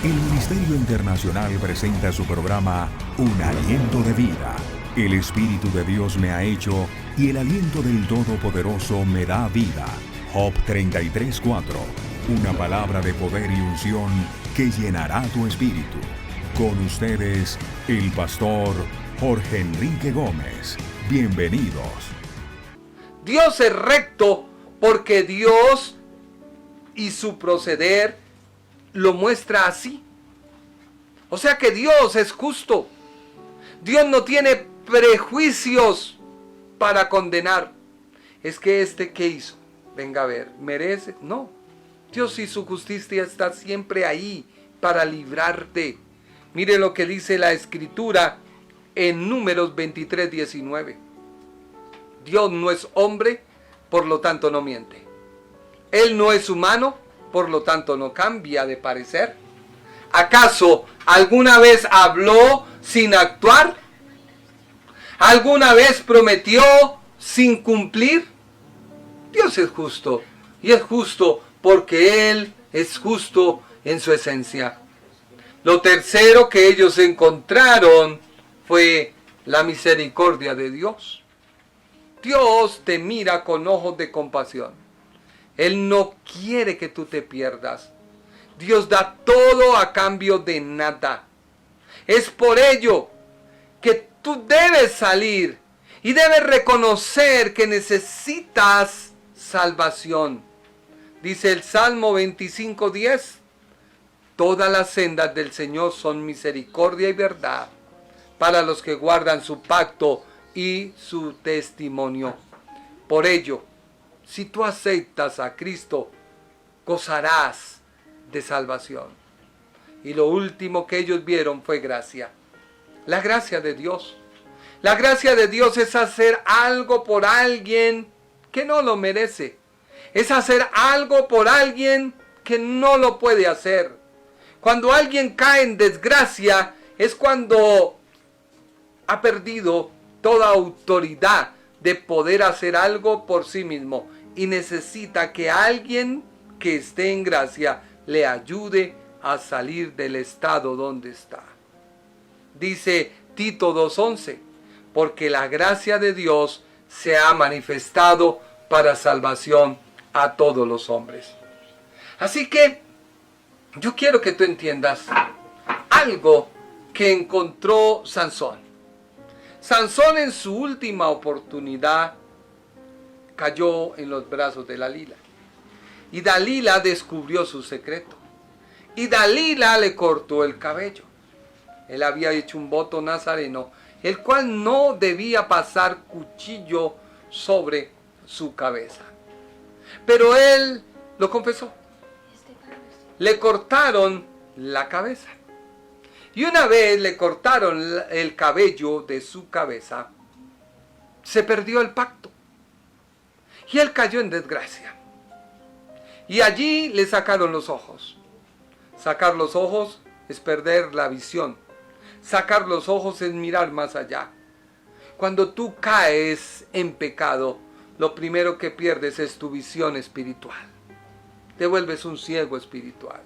El Ministerio Internacional presenta su programa Un Aliento de Vida. El Espíritu de Dios me ha hecho y el aliento del Todopoderoso me da vida. Job 33:4. Una palabra de poder y unción que llenará tu espíritu. Con ustedes, el pastor Jorge Enrique Gómez. Bienvenidos. Dios es recto porque Dios y su proceder lo muestra así. O sea que Dios es justo. Dios no tiene prejuicios para condenar. Es que ¿qué hizo? Venga a ver, ¿merece? No. Dios y su justicia está siempre ahí para librarte. Mire lo que dice la Escritura en Números 23:19. Dios no es hombre, por lo tanto no miente. Él no es humano, por lo tanto no cambia de parecer. ¿Acaso alguna vez habló sin actuar? ¿Alguna vez prometió sin cumplir? Dios es justo, y es justo porque Él es justo en su esencia. Lo tercero que ellos encontraron fue la misericordia de Dios. Dios te mira con ojos de compasión. Él no quiere que tú te pierdas. Dios da todo a cambio de nada. Es por ello que tú debes salir y debes reconocer que necesitas salvación. Dice el Salmo 25:10. Todas las sendas del Señor son misericordia y verdad para los que guardan su pacto y su testimonio. Por ello, si tú aceptas a Cristo, gozarás de salvación. Y lo último que ellos vieron fue gracia. La gracia de Dios. La gracia de Dios es hacer algo por alguien que no lo merece. Es hacer algo por alguien que no lo puede hacer. Cuando alguien cae en desgracia, es cuando ha perdido toda autoridad de poder hacer algo por sí mismo y necesita que alguien que esté en gracia le ayude a salir del estado donde está. Dice Tito 2:11, porque la gracia de Dios se ha manifestado para salvación a todos los hombres. Así que yo quiero que tú entiendas algo que encontró Sansón. Sansón en su última oportunidad cayó en los brazos de Dalila. Y Dalila descubrió su secreto. Y Dalila le cortó el cabello. Él había hecho un voto nazareno, el cual no debía pasar cuchillo sobre su cabeza. Pero él lo confesó. Le cortaron la cabeza. Y una vez le cortaron el cabello de su cabeza, se perdió el pacto. Y él cayó en desgracia. Y allí le sacaron los ojos. Sacar los ojos es perder la visión. Sacar los ojos es mirar más allá. Cuando tú caes en pecado, lo primero que pierdes es tu visión espiritual. Te vuelves un ciego espiritual.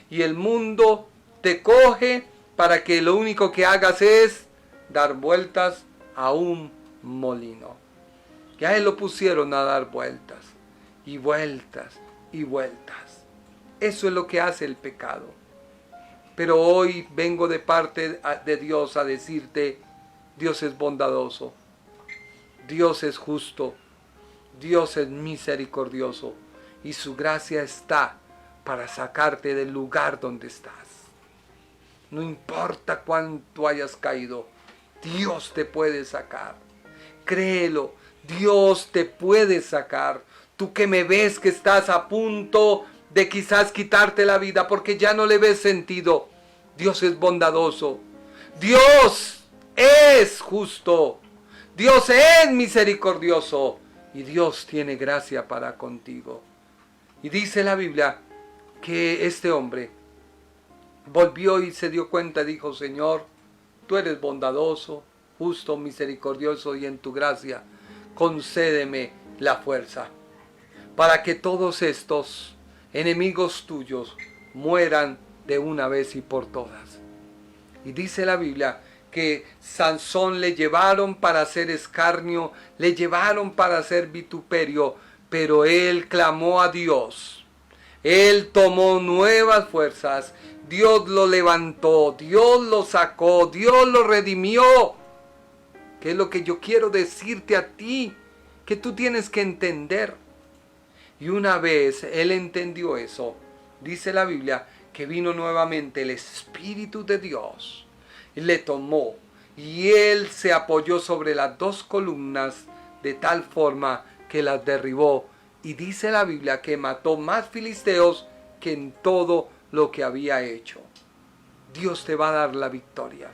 Y el mundo te coge para que lo único que hagas es dar vueltas a un molino. Y a él lo pusieron a dar vueltas y vueltas y vueltas. Eso es lo que hace el pecado. Pero hoy vengo de parte de Dios a decirte, Dios es bondadoso, Dios es justo, Dios es misericordioso y su gracia está para sacarte del lugar donde estás. No importa cuánto hayas caído, Dios te puede sacar. Créelo, Dios te puede sacar. Tú que me ves que estás a punto de quizás quitarte la vida porque ya no le ves sentido. Dios es bondadoso. Dios es justo. Dios es misericordioso. Y Dios tiene gracia para contigo. Y dice la Biblia que este hombre volvió y se dio cuenta, dijo, Señor, tú eres bondadoso, justo, misericordioso y en tu gracia concédeme la fuerza para que todos estos enemigos tuyos mueran de una vez y por todas. Y dice la Biblia que Sansón le llevaron para hacer escarnio, le llevaron para hacer vituperio, pero él clamó a Dios. Él tomó nuevas fuerzas, Dios lo levantó, Dios lo sacó, Dios lo redimió. ¿Qué es lo que yo quiero decirte a ti? Que tú tienes que entender. Y una vez él entendió eso, dice la Biblia que vino nuevamente el Espíritu de Dios y le tomó, y él se apoyó sobre las dos columnas de tal forma que las derribó, y dice la Biblia que mató más filisteos que en todo lo que había hecho. Dios te va a dar la victoria,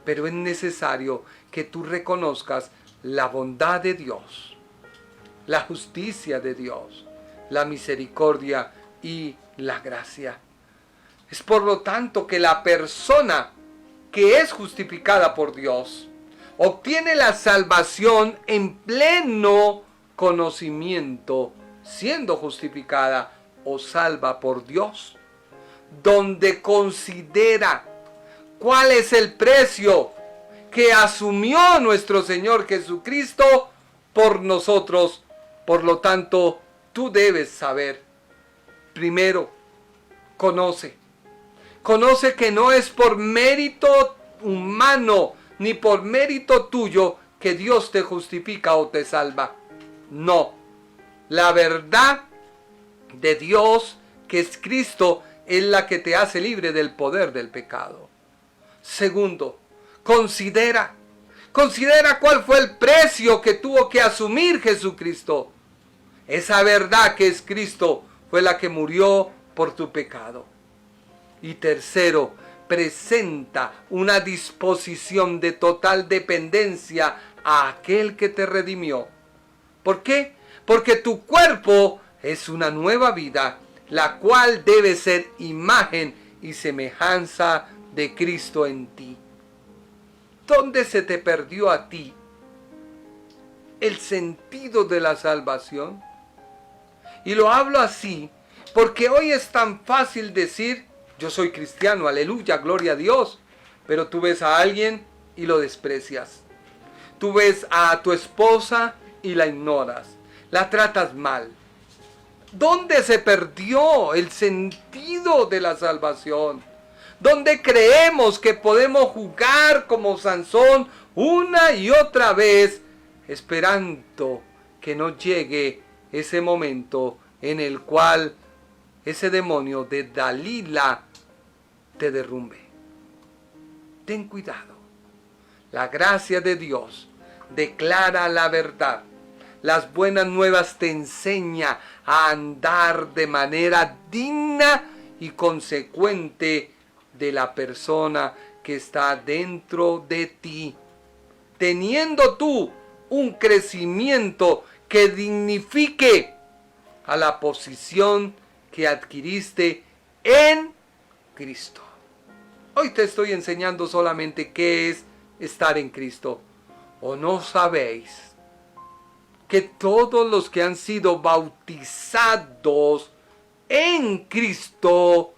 pero es necesario que tú reconozcas la bondad de Dios, la justicia de Dios, la misericordia y la gracia. Es por lo tanto que la persona que es justificada por Dios obtiene la salvación en pleno conocimiento, siendo justificada o salva por Dios, donde considera cuál es el precio que asumió nuestro Señor Jesucristo por nosotros. Por lo tanto, tú debes saber, primero, conoce que no es por mérito humano ni por mérito tuyo que Dios te justifica o te salva. No, la verdad de Dios, que es Cristo, es la que te hace libre del poder del pecado. Segundo, considera cuál fue el precio que tuvo que asumir Jesucristo. Esa verdad que es Cristo fue la que murió por tu pecado. Y tercero, presenta una disposición de total dependencia a aquel que te redimió. ¿Por qué? Porque tu cuerpo es una nueva vida, la cual debe ser imagen y semejanza de Cristo en ti. ¿Dónde se te perdió a ti el sentido de la salvación? Y lo hablo así porque hoy es tan fácil decir: yo soy cristiano, aleluya, gloria a Dios. Pero tú ves a alguien y lo desprecias. Tú ves a tu esposa y la ignoras, la tratas mal. ¿Dónde se perdió el sentido de la salvación? ¿Dónde creemos que podemos jugar como Sansón una y otra vez, esperando que no llegue ese momento en el cual ese demonio de Dalila te derrumbe? Ten cuidado. La gracia de Dios declara la verdad. Las buenas nuevas te enseña a andar de manera digna y consecuente de la persona que está dentro de ti, teniendo tú un crecimiento que dignifique a la posición que adquiriste en Cristo. Hoy te estoy enseñando solamente qué es estar en Cristo. ¿O no sabéis que todos los que han sido bautizados en Cristo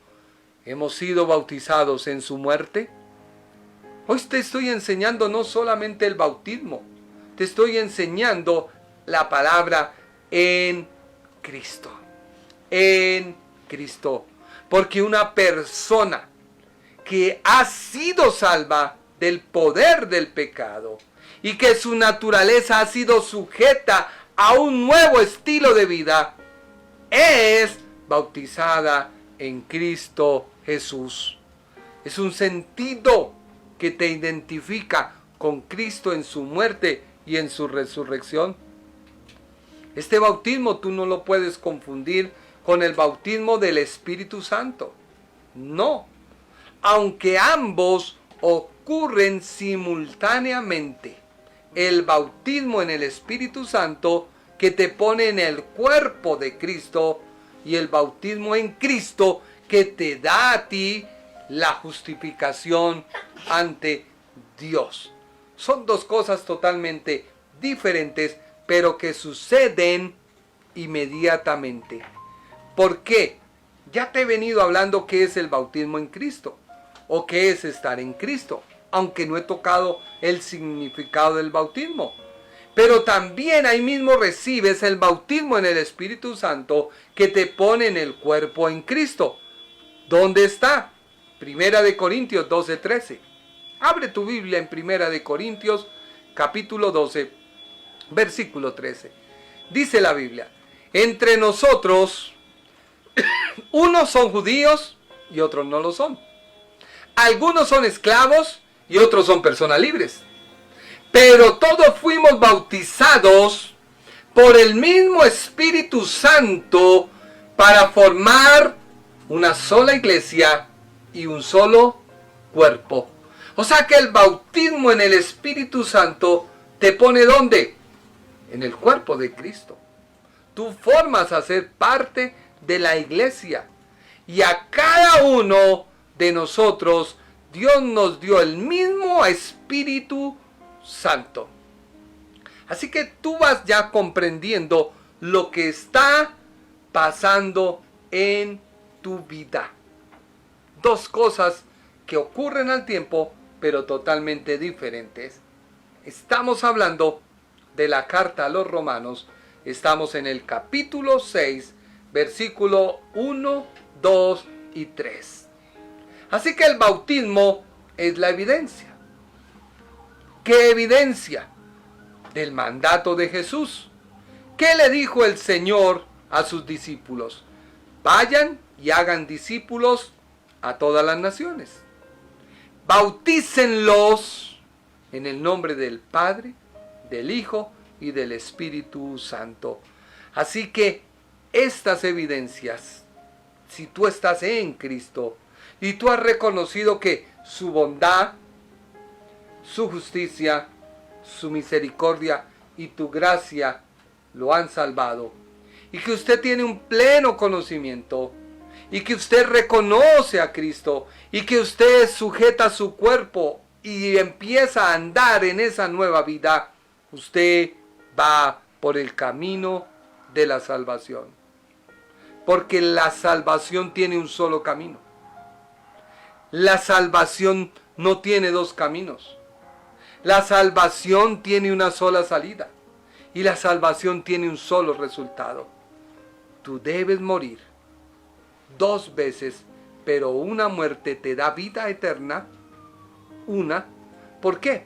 hemos sido bautizados en su muerte? Hoy te estoy enseñando no solamente el bautismo, te estoy enseñando la palabra en Cristo. En Cristo. Porque una persona que ha sido salva del poder del pecado y que su naturaleza ha sido sujeta a un nuevo estilo de vida, es bautizada en Cristo Jesús. Es un sentido que te identifica con Cristo en su muerte y en su resurrección. Este bautismo tú no lo puedes confundir con el bautismo del Espíritu Santo. No. Aunque ambos ocurren simultáneamente. El bautismo en el Espíritu Santo, que te pone en el cuerpo de Cristo, y el bautismo en Cristo, que te da a ti la justificación ante Dios. Son dos cosas totalmente diferentes, pero que suceden inmediatamente. ¿Por qué? Ya te he venido hablando qué es el bautismo en Cristo o qué es estar en Cristo, aunque no he tocado el significado del bautismo. Pero también ahí mismo recibes el bautismo en el Espíritu Santo que te pone en el cuerpo en Cristo. ¿Dónde está? Primera de Corintios 12:13. Abre tu Biblia en Primera de Corintios capítulo 12, versículo 13. Dice la Biblia: entre nosotros unos son judíos y otros no lo son. Algunos son esclavos y otros son personas libres. Pero todos fuimos bautizados por el mismo Espíritu Santo para formar una sola iglesia y un solo cuerpo. O sea que el bautismo en el Espíritu Santo te pone ¿dónde? En el cuerpo de Cristo. Tú formas a ser parte de la iglesia. Y a cada uno de nosotros Dios nos dio el mismo Espíritu Santo. Así que tú vas ya comprendiendo lo que está pasando en tu vida. Dos cosas que ocurren al tiempo, pero totalmente diferentes. Estamos hablando de la carta a los Romanos. Estamos en el capítulo 6, versículo 1, 2 y 3. Así que el bautismo es la evidencia. ¿Qué evidencia? Del mandato de Jesús. ¿Qué le dijo el Señor a sus discípulos? Vayan y hagan discípulos a todas las naciones. Bautícenlos en el nombre del Padre, del Hijo y del Espíritu Santo. Así que estas evidencias, si tú estás en Cristo y tú has reconocido que su bondad, su justicia, su misericordia y tu gracia lo han salvado, y que usted tiene un pleno conocimiento, y que usted reconoce a Cristo, y que usted sujeta su cuerpo y empieza a andar en esa nueva vida, usted va por el camino de la salvación. Porque la salvación tiene un solo camino. La salvación no tiene dos caminos. La salvación tiene una sola salida. Y la salvación tiene un solo resultado. Tú debes morir 2 veces, pero una muerte te da vida eterna. Una. ¿Por qué?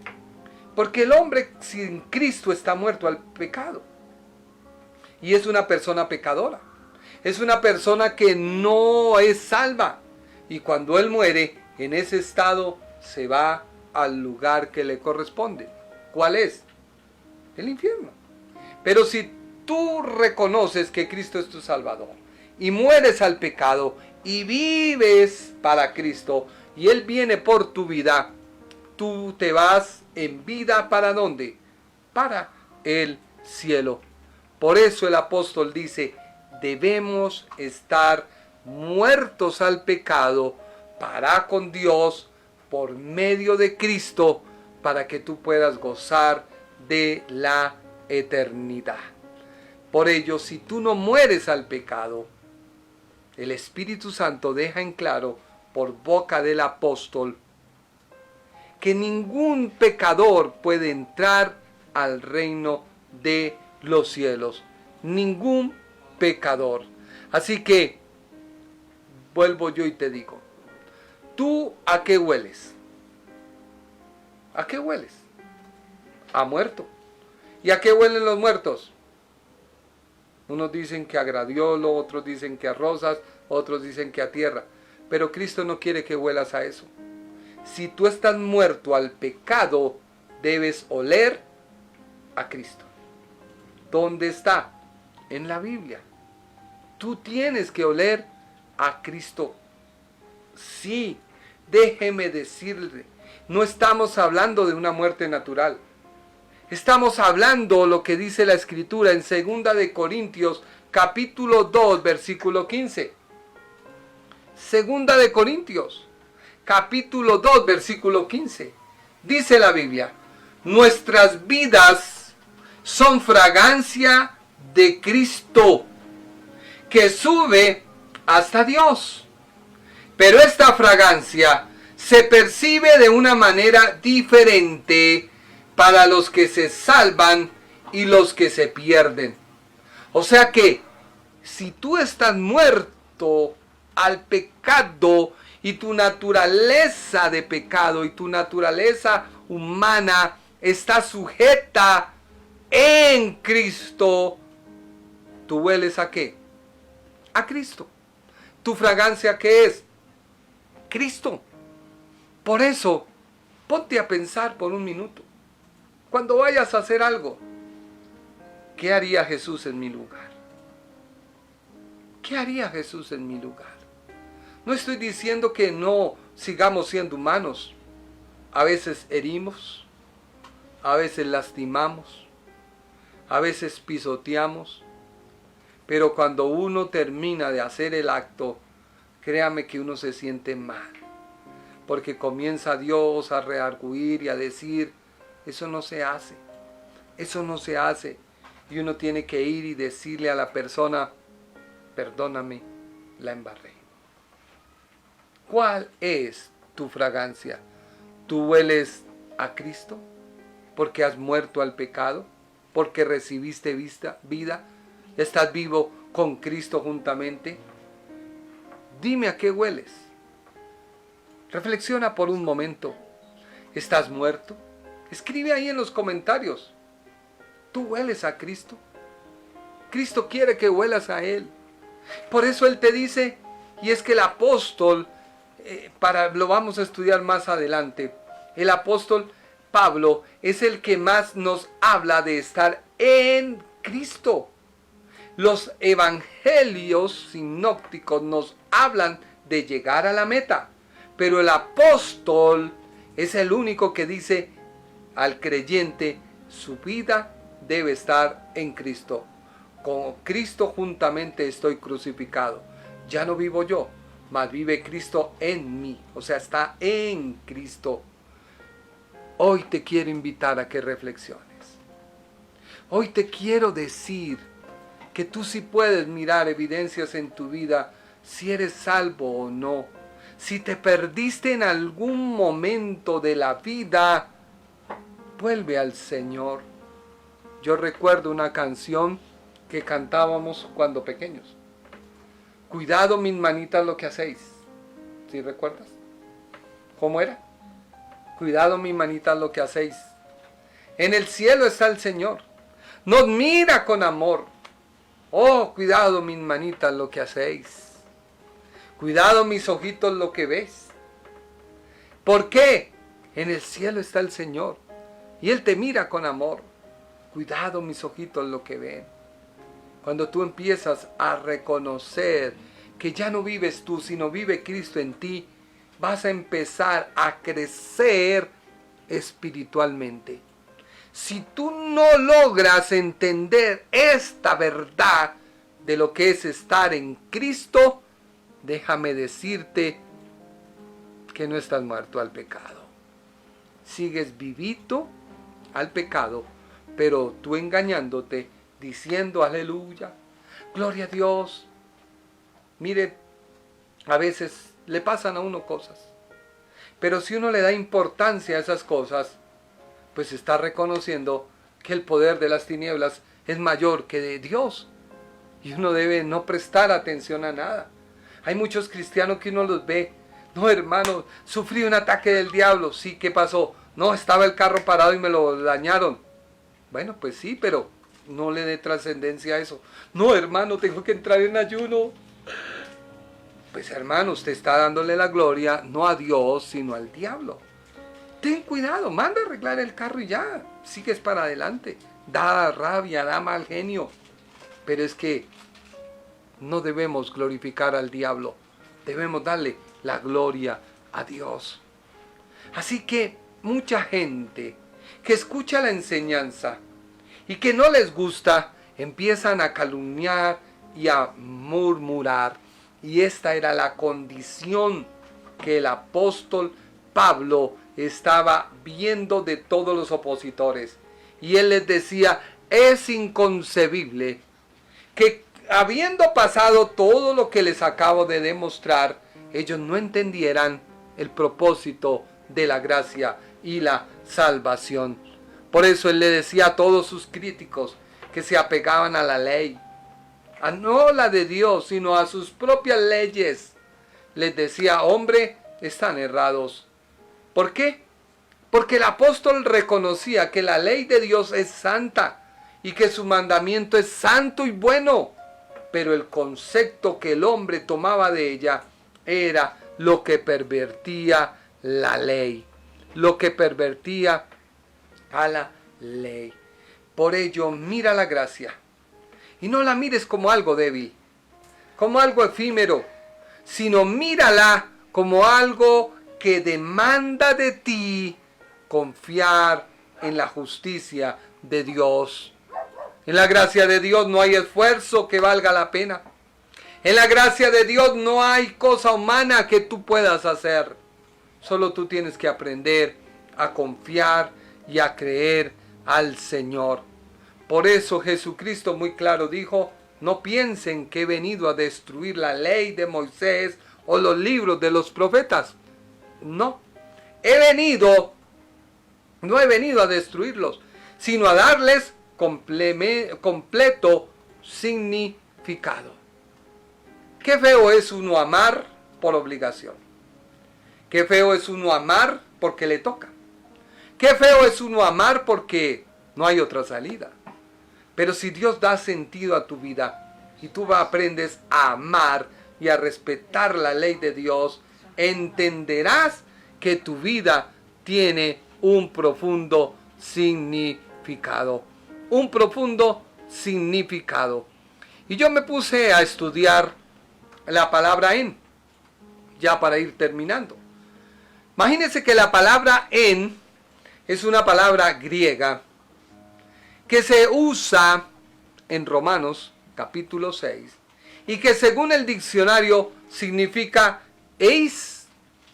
Porque el hombre sin Cristo está muerto al pecado. Y es una persona pecadora. Es una persona que no es salva. Y cuando él muere, en ese estado se va al lugar que le corresponde. ¿Cuál es? El infierno. Pero si tú reconoces que Cristo es tu Salvador y mueres al pecado y vives para Cristo y Él viene por tu vida, tú te vas en vida ¿para dónde? Para el cielo. Por eso el apóstol dice, debemos estar muertos al pecado para con Dios por medio de Cristo, para que tú puedas gozar de la eternidad. Por ello, si tú no mueres al pecado, el Espíritu Santo deja en claro por boca del apóstol que ningún pecador puede entrar al reino de los cielos. Ningún pecador. Así que, vuelvo yo y te digo, ¿tú a qué hueles? ¿A qué hueles? A muerto. ¿Y a qué huelen los muertos? Unos dicen que a gradiolo, otros dicen que a rosas, otros dicen que a tierra. Pero Cristo no quiere que huelas a eso. Si tú estás muerto al pecado, debes oler a Cristo. ¿Dónde está? En la Biblia. Tú tienes que oler a Cristo. Sí, déjeme decirle, no estamos hablando de una muerte natural. Estamos hablando lo que dice la Escritura en 2 de Corintios, capítulo 2, versículo 15. 2 de Corintios, capítulo 2, versículo 15. Dice la Biblia, nuestras vidas son fragancia de Cristo, que sube hasta Dios. Pero esta fragancia se percibe de una manera diferente para los que se salvan y los que se pierden. O sea que si tú estás muerto al pecado y tu naturaleza de pecado y tu naturaleza humana está sujeta en Cristo, ¿tú hueles a qué? A Cristo. ¿Tu fragancia qué es? Cristo. Por eso, ponte a pensar por un minuto. Cuando vayas a hacer algo, ¿qué haría Jesús en mi lugar? ¿Qué haría Jesús en mi lugar? No estoy diciendo que no sigamos siendo humanos. A veces herimos, a veces lastimamos, a veces pisoteamos. Pero cuando uno termina de hacer el acto, créame que uno se siente mal. Porque comienza Dios a reargüir y a decir, eso no se hace, eso no se hace. Y uno tiene que ir y decirle a la persona, perdóname, la embarré. ¿Cuál es tu fragancia? ¿Tú hueles a Cristo? ¿Porque has muerto al pecado? ¿Porque recibiste vida? ¿Estás vivo con Cristo juntamente? Dime a qué hueles. Reflexiona por un momento. ¿Estás muerto? Escribe ahí en los comentarios. ¿Tú hueles a Cristo? Cristo quiere que huelas a Él. Por eso Él te dice, y es que el apóstol, lo vamos a estudiar más adelante, el apóstol Pablo es el que más nos habla de estar en Cristo. Los evangelios sinópticos nos hablan de llegar a la meta, pero el apóstol es el único que dice al creyente, su vida debe estar en Cristo. Con Cristo juntamente estoy crucificado. Ya no vivo yo, mas vive Cristo en mí. O sea, está en Cristo. Hoy te quiero invitar a que reflexiones. Hoy te quiero decir que tú sí puedes mirar evidencias en tu vida si eres salvo o no. Si te perdiste en algún momento de la vida, vuelve al Señor. Yo recuerdo una canción que cantábamos cuando pequeños. Cuidado mis manitas lo que hacéis. ¿Sí recuerdas? ¿Cómo era? Cuidado mis manitas lo que hacéis. En el cielo está el Señor. Nos mira con amor. Oh, cuidado mis manitas lo que hacéis. Cuidado mis ojitos lo que ves. ¿Por qué? En el cielo está el Señor. Y Él te mira con amor. Cuidado mis ojitos lo que ven. Cuando tú empiezas a reconocer que ya no vives tú, sino vive Cristo en ti, vas a empezar a crecer espiritualmente. Si tú no logras entender esta verdad de lo que es estar en Cristo, déjame decirte que no estás muerto al pecado. Sigues vivito al pecado, pero tú engañándote, diciendo aleluya, gloria a Dios. Mire, a veces le pasan a uno cosas, pero si uno le da importancia a esas cosas, pues está reconociendo que el poder de las tinieblas es mayor que de Dios. Y uno debe no prestar atención a nada. Hay muchos cristianos que uno los ve, no hermano, sufrí un ataque del diablo. Sí, ¿qué pasó? No, estaba el carro parado y me lo dañaron. Bueno, pues sí, pero no le dé trascendencia a eso. No, hermano, tengo que entrar en ayuno. Pues hermano, usted está dándole la gloria no a Dios, sino al diablo. Ten cuidado, manda a arreglar el carro y ya, sigues para adelante. Da rabia, da mal genio. Pero es que no debemos glorificar al diablo, debemos darle la gloria a Dios. Así que mucha gente que escucha la enseñanza y que no les gusta, empiezan a calumniar y a murmurar. Y esta era la condición que el apóstol Pablo estaba viendo de todos los opositores. Y él les decía, es inconcebible que habiendo pasado todo lo que les acabo de demostrar, ellos no entendieran el propósito de la gracia y la salvación. Por eso él le decía a todos sus críticos que se apegaban a la ley, a no la de Dios, sino a sus propias leyes. Les decía, hombre, están errados. ¿Por qué? Porque el apóstol reconocía que la ley de Dios es santa y que su mandamiento es santo y bueno, pero el concepto que el hombre tomaba de ella era lo que pervertía la ley, lo que pervertía a la ley. Por ello, mira la gracia y no la mires como algo débil, como algo efímero, sino mírala como algo que demanda de ti confiar en la justicia de Dios. En la gracia de Dios no hay esfuerzo que valga la pena. En la gracia de Dios no hay cosa humana que tú puedas hacer. Solo tú tienes que aprender a confiar y a creer al Señor. Por eso Jesucristo muy claro dijo, no piensen que he venido a destruir la ley de Moisés o los libros de los profetas. No, no he venido a destruirlos, sino a darles completo significado. Qué feo es uno amar por obligación. Qué feo es uno amar porque le toca. Qué feo es uno amar porque no hay otra salida. Pero si Dios da sentido a tu vida y tú aprendes a amar y a respetar la ley de Dios, entenderás que tu vida tiene un profundo significado. Un profundo significado. Y yo me puse a estudiar la palabra en, ya para ir terminando. Imagínense que la palabra en es una palabra griega que se usa en Romanos capítulo 6 y que según el diccionario significa eis.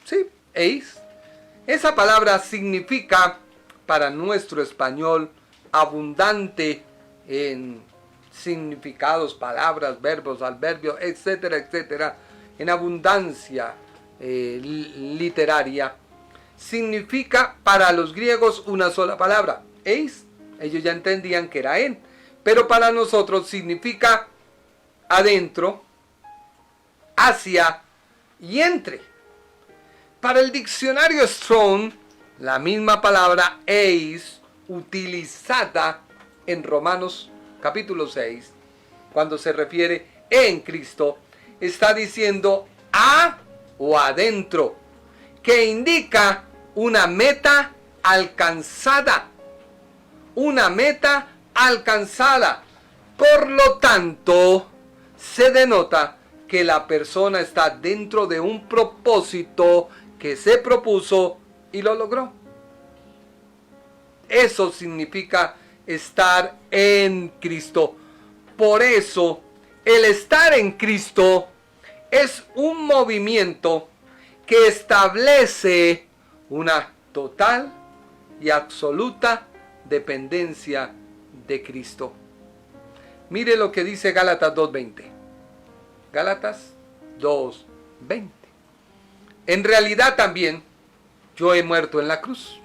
Sí, eis. Esa palabra significa para nuestro español abundante en significados, palabras, verbos, adverbios, etcétera, etcétera, en abundancia literaria. Significa para los griegos una sola palabra, eis. Ellos ya entendían que era en, pero para nosotros significa adentro, hacia y entre. Para el diccionario Strong, la misma palabra eis, utilizada en Romanos capítulo 6, cuando se refiere en Cristo, está diciendo a o adentro, que indica una meta alcanzada. Una meta alcanzada. Por lo tanto, se denota que la persona está dentro de un propósito que se propuso y lo logró. Eso significa estar en Cristo. Por eso, el estar en Cristo es un movimiento que establece una total y absoluta dependencia de Cristo. Mire lo que dice Gálatas 2:20. Gálatas 2:20. En realidad también yo he muerto en la cruz,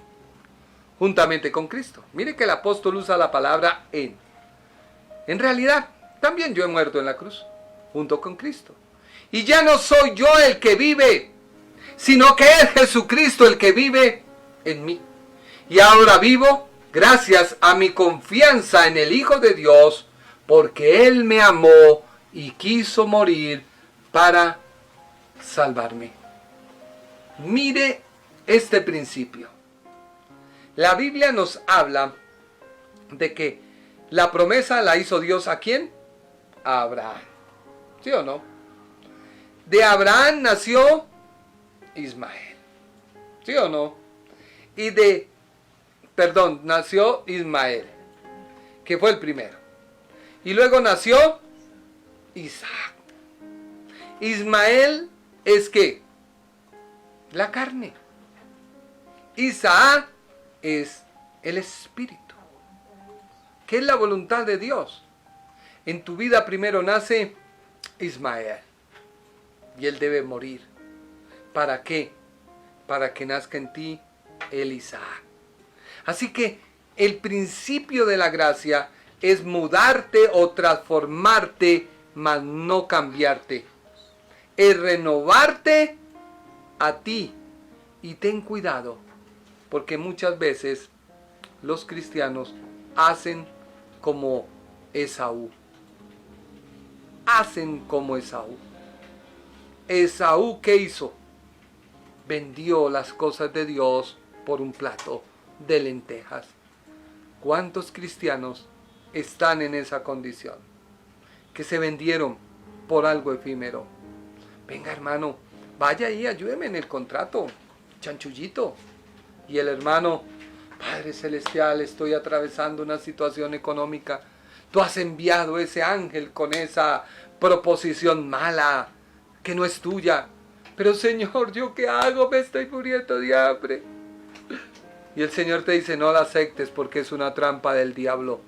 juntamente con Cristo. Mire que el apóstol usa la palabra en. En realidad también yo he muerto en la cruz, junto con Cristo. Y ya no soy yo el que vive, sino que es Jesucristo el que vive en mí. Y ahora vivo gracias a mi confianza en el Hijo de Dios, porque Él me amó y quiso morir para salvarme. Mire este principio. La Biblia nos habla de que la promesa la hizo Dios ¿a quién? A Abraham. ¿Sí o no? De Abraham nació Ismael. ¿Sí o no? Nació Ismael, que fue el primero. Y luego nació Isaac. Ismael es ¿qué? La carne. Isaac es el espíritu, que es la voluntad de Dios. En tu vida primero nace Ismael y él debe morir. ¿Para qué? Para que nazca en ti el Isaac. Así que el principio de la gracia es mudarte o transformarte, mas no cambiarte. Es renovarte a ti. Y ten cuidado, porque muchas veces los cristianos hacen como Esaú. Hacen como Esaú. Esaú, ¿qué hizo? Vendió las cosas de Dios por un plato de lentejas. ¿Cuántos cristianos están en esa condición? Que se vendieron por algo efímero. Venga, hermano, vaya ahí, ayúdeme en el contrato, chanchullito. Y el hermano, Padre Celestial, estoy atravesando una situación económica. Tú has enviado ese ángel con esa proposición mala, que no es tuya. Pero Señor, ¿yo qué hago? Me estoy muriendo de hambre. Y el Señor te dice, no la aceptes porque es una trampa del diablo.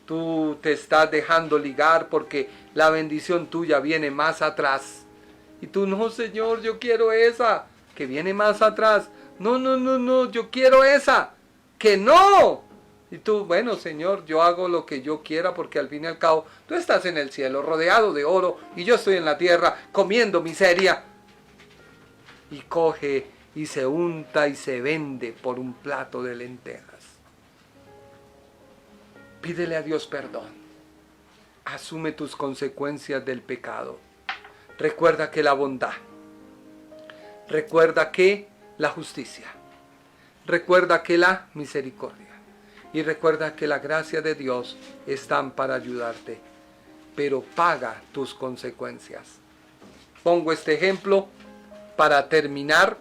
Tú te estás dejando ligar porque la bendición tuya viene más atrás. Y tú, no, Señor, yo quiero esa, que viene más atrás. No, yo quiero esa, que no. Y tú, bueno, Señor, yo hago lo que yo quiera porque al fin y al cabo tú estás en el cielo rodeado de oro y yo estoy en la tierra comiendo miseria. Y coge y se unta y se vende por un plato de lentejas. Pídele a Dios perdón. Asume tus consecuencias del pecado. Recuerda que la bondad. Recuerda que la justicia. Recuerda que la misericordia. Y recuerda que la gracia de Dios están para ayudarte. Pero paga tus consecuencias. Pongo este ejemplo para terminar.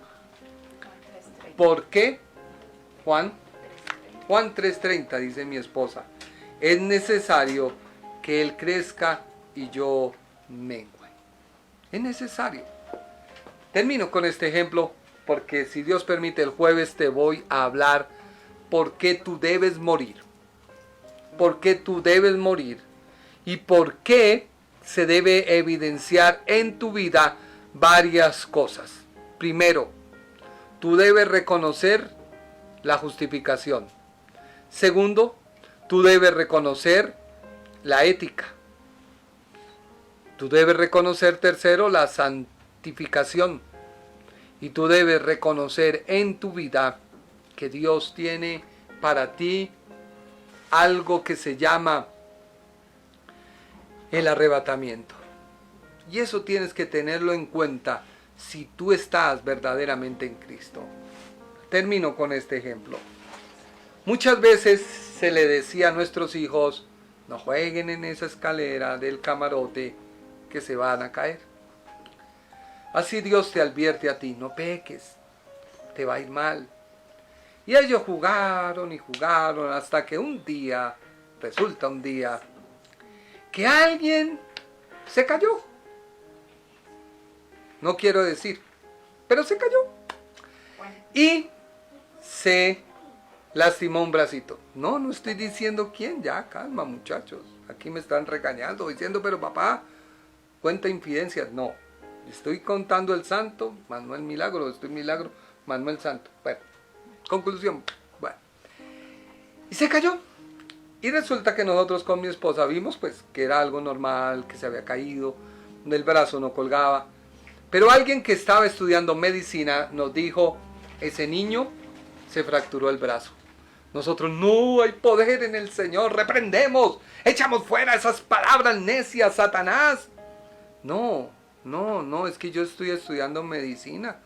¿Por qué? Juan 3:30 dice mi esposa. Es necesario que Él crezca y yo mengue. Es necesario. Termino con este ejemplo porque si Dios permite el jueves te voy a hablar por qué tú debes morir. Por qué tú debes morir y por qué se debe evidenciar en tu vida varias cosas. Primero, tú debes reconocer la justificación. Segundo, tú debes reconocer la ética. Tú debes reconocer, tercero, la santificación. Y tú debes reconocer en tu vida que Dios tiene para ti algo que se llama el arrebatamiento. Y eso tienes que tenerlo en cuenta si tú estás verdaderamente en Cristo. Termino con este ejemplo. Muchas veces se le decía a nuestros hijos, no jueguen en esa escalera del camarote que se van a caer. Así Dios te advierte a ti, no peques, te va a ir mal. Y ellos jugaron y jugaron hasta que resulta un día, que alguien se cayó. No quiero decir, pero se cayó. Y se lastimó un bracito. No estoy diciendo quién, ya calma muchachos. Aquí me están regañando, diciendo, pero papá, cuenta infidencias. No, estoy contando el santo, más no el milagro, más no el santo. Bueno, conclusión. Bueno, y se cayó. Y resulta que nosotros con mi esposa vimos pues que era algo normal, que se había caído, el brazo no colgaba. Pero alguien que estaba estudiando medicina nos dijo, ese niño se fracturó el brazo. Nosotros, no hay poder en el Señor, reprendemos, echamos fuera esas palabras necias, Satanás. No, es que yo estoy estudiando medicina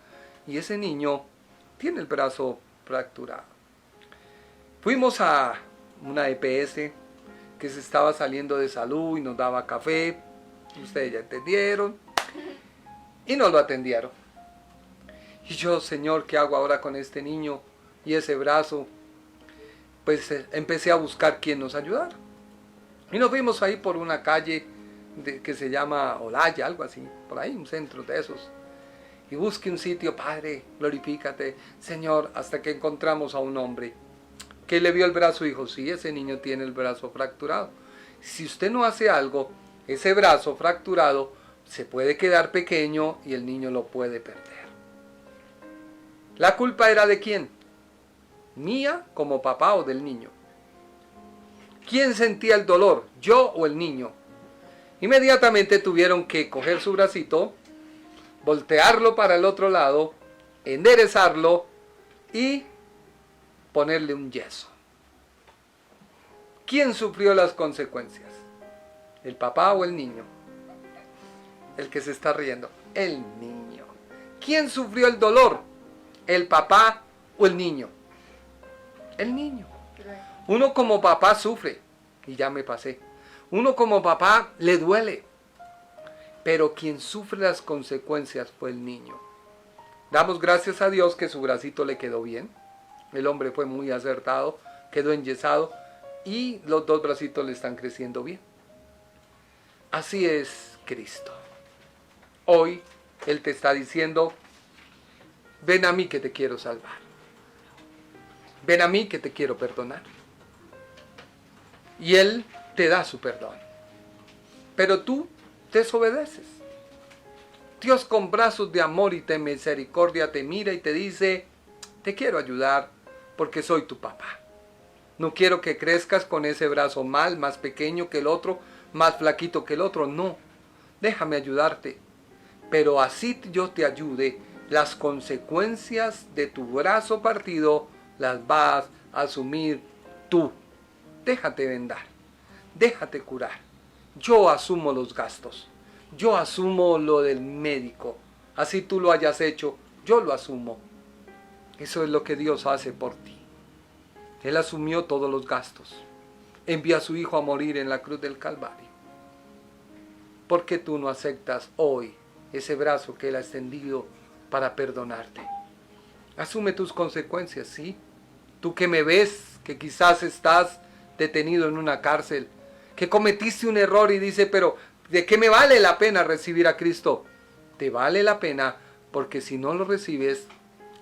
y ese niño tiene el brazo fracturado. Fuimos a una EPS que se estaba saliendo de salud y nos daba café, ustedes ya entendieron, y nos lo atendieron. Y yo, Señor, ¿qué hago ahora con este niño y ese brazo? Pues empecé a buscar quién nos ayudara. Y nos fuimos ahí por una calle que se llama Olaya, algo así, por ahí, un centro de esos. Y busqué un sitio, Padre, glorifícate, Señor, hasta que encontramos a un hombre que le vio el brazo y dijo, sí, ese niño tiene el brazo fracturado. Si usted no hace algo, ese brazo fracturado se puede quedar pequeño y el niño lo puede perder. ¿La culpa era de quién? ¿Mía como papá o del niño? ¿Quién sentía el dolor? ¿Yo o el niño? Inmediatamente tuvieron que coger su bracito, voltearlo para el otro lado, enderezarlo y ponerle un yeso. ¿Quién sufrió las consecuencias? ¿El papá o el niño? El que se está riendo. El niño. ¿Quién sufrió el dolor? ¿El papá o el niño? El niño. Uno como papá sufre, y ya me pasé. Uno como papá le duele, pero quien sufre las consecuencias fue el niño. Damos gracias a Dios que su bracito le quedó bien. El hombre fue muy acertado, quedó enyesado y los dos bracitos le están creciendo bien. Así es Cristo. Hoy Él te está diciendo, ven a mí que te quiero salvar. Ven a mí que te quiero perdonar. Y Él te da su perdón. Pero tú desobedeces. Dios con brazos de amor y de misericordia te mira y te dice, te quiero ayudar porque soy tu papá. No quiero que crezcas con ese brazo mal, más pequeño que el otro, más flaquito que el otro. No, déjame ayudarte. Pero así yo te ayude, las consecuencias de tu brazo partido las vas a asumir tú. Déjate vendar, déjate curar. Yo asumo los gastos, yo asumo lo del médico. Así tú lo hayas hecho, yo lo asumo. Eso es lo que Dios hace por ti. Él asumió todos los gastos. Envía a su Hijo a morir en la cruz del Calvario. ¿Por qué tú no aceptas hoy ese brazo que Él ha extendido para perdonarte? Asume tus consecuencias, ¿sí? Tú que me ves, que quizás estás detenido en una cárcel, que cometiste un error y dice, pero ¿de qué me vale la pena recibir a Cristo? Te vale la pena porque si no lo recibes,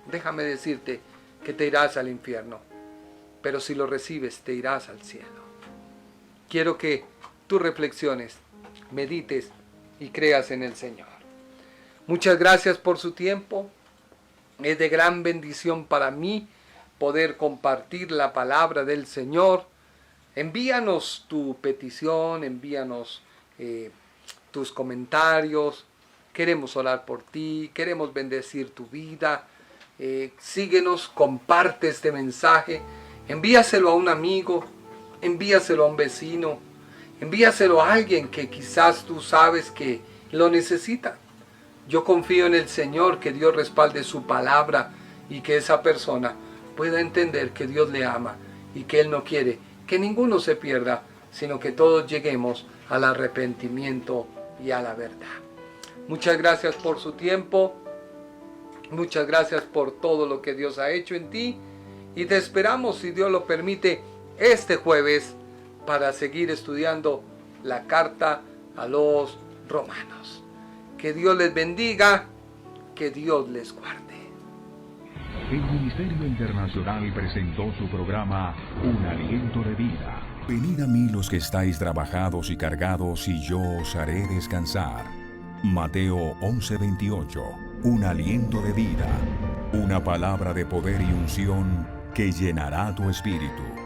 déjame decirte que te irás al infierno. Pero si lo recibes, te irás al cielo. Quiero que tú reflexiones, medites y creas en el Señor. Muchas gracias por su tiempo. Es de gran bendición para mí poder compartir la palabra del Señor. Envíanos tu petición, envíanos tus comentarios. Queremos orar por ti, queremos bendecir tu vida. Síguenos, comparte este mensaje. Envíaselo a un amigo, envíaselo a un vecino, envíaselo a alguien que quizás tú sabes que lo necesita. Yo confío en el Señor, que Dios respalde su palabra y que esa persona pueda entender que Dios le ama y que Él no quiere que ninguno se pierda, sino que todos lleguemos al arrepentimiento y a la verdad. Muchas gracias por su tiempo, muchas gracias por todo lo que Dios ha hecho en ti y te esperamos, si Dios lo permite, este jueves para seguir estudiando la carta a los romanos. Que Dios les bendiga, que Dios les guarde. El Ministerio Internacional presentó su programa Un Aliento de Vida. Venid a mí los que estáis trabajados y cargados, y yo os haré descansar. Mateo 11:28. Un aliento de vida. Una palabra de poder y unción que llenará tu espíritu.